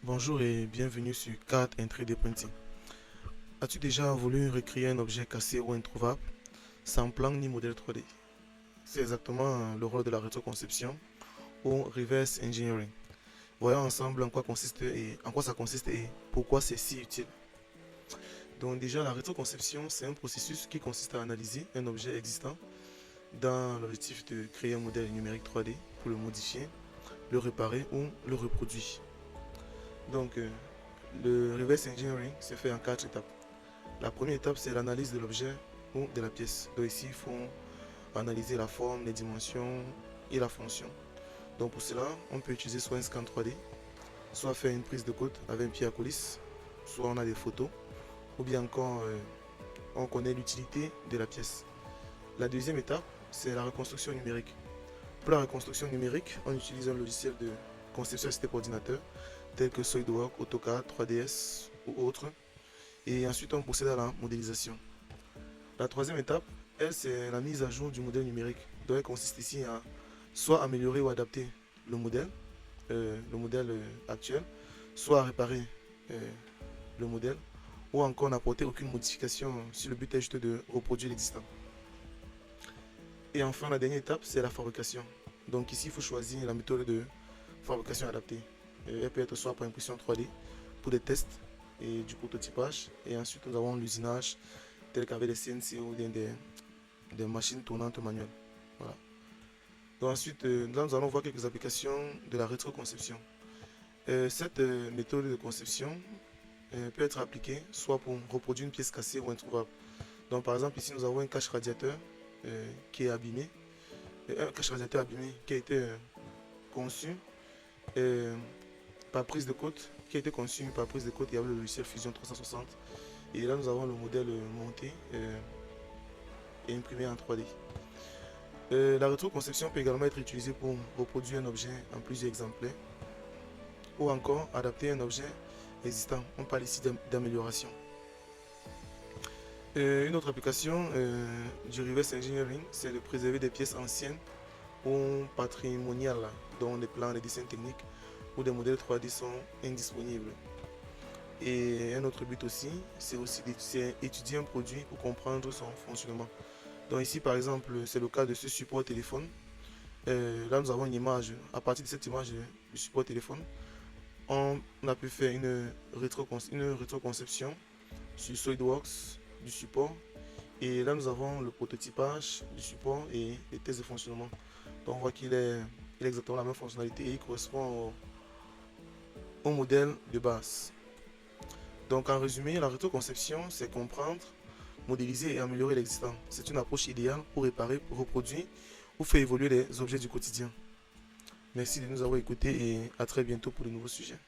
Bonjour et bienvenue sur CAD and 3D Printing. As-tu déjà voulu recréer un objet cassé ou introuvable sans plan ni modèle 3D? C'est exactement le rôle de la rétroconception ou reverse engineering. Voyons ensemble en quoi ça consiste et pourquoi c'est si utile. Donc déjà, la rétroconception, c'est un processus qui consiste à analyser un objet existant dans l'objectif de créer un modèle numérique 3D pour le modifier, le réparer ou le reproduire. Donc, le reverse engineering se fait en 4 étapes. La première étape, c'est l'analyse de l'objet ou de la pièce. Donc ici, il faut analyser la forme, les dimensions et la fonction. Donc pour cela, on peut utiliser soit un scan 3D, soit faire une prise de code avec un pied à coulisse, soit on a des photos, ou bien encore on connaît l'utilité de la pièce. La deuxième étape, c'est la reconstruction numérique. Pour la reconstruction numérique, on utilise un logiciel de conception assistée par ordinateur, tel que SolidWorks, AutoCAD, 3ds ou autres. Et ensuite, on procède à la modélisation. La troisième étape, elle, c'est la mise à jour du modèle numérique. Donc, elle consiste ici à soit améliorer ou adapter le modèle actuel, soit à réparer le modèle, ou encore n'apporter aucune modification si le but est juste de reproduire l'existant. Et enfin, la dernière étape, c'est la fabrication. Donc ici, il faut choisir la méthode de fabrication adaptée. Elle peut être soit par impression 3D pour des tests et du prototypage. Et ensuite, nous avons l'usinage, tel qu'avec des CNC ou des machines tournantes manuelles. Voilà. Donc ensuite, là, nous allons voir quelques applications de la rétroconception. Cette méthode de conception peut être appliquée soit pour reproduire une pièce cassée ou introuvable. Donc par exemple, ici, nous avons un cache radiateur qui est abîmé. Un cache radiateur abîmé qui a été conçu par prise de côte, et avec le logiciel Fusion 360. Et là, nous avons le modèle monté et imprimé en 3D. La rétroconception peut également être utilisée pour reproduire un objet en plusieurs exemplaires ou encore adapter un objet existant. On parle ici d'amélioration. Une autre application du reverse engineering, c'est de préserver des pièces anciennes ou patrimoniales dont les plans, les dessins techniques ou des modèles 3D sont indisponibles. Et un autre but aussi, c'est d'étudier un produit pour comprendre son fonctionnement. Donc ici par exemple, c'est le cas de ce support téléphone. Là nous avons une image. À partir de cette image du support téléphone, on a pu faire une rétroconception sur SolidWorks du support. Et là nous avons le prototypage du support et les tests de fonctionnement. Donc on voit qu'il est exactement la même fonctionnalité et il correspond au modèle de base. Donc en résumé, la rétroconception, c'est comprendre, modéliser et améliorer l'existant. C'est une approche idéale pour réparer, pour reproduire ou faire évoluer les objets du quotidien. Merci de nous avoir écoutés et à très bientôt pour de nouveaux sujets.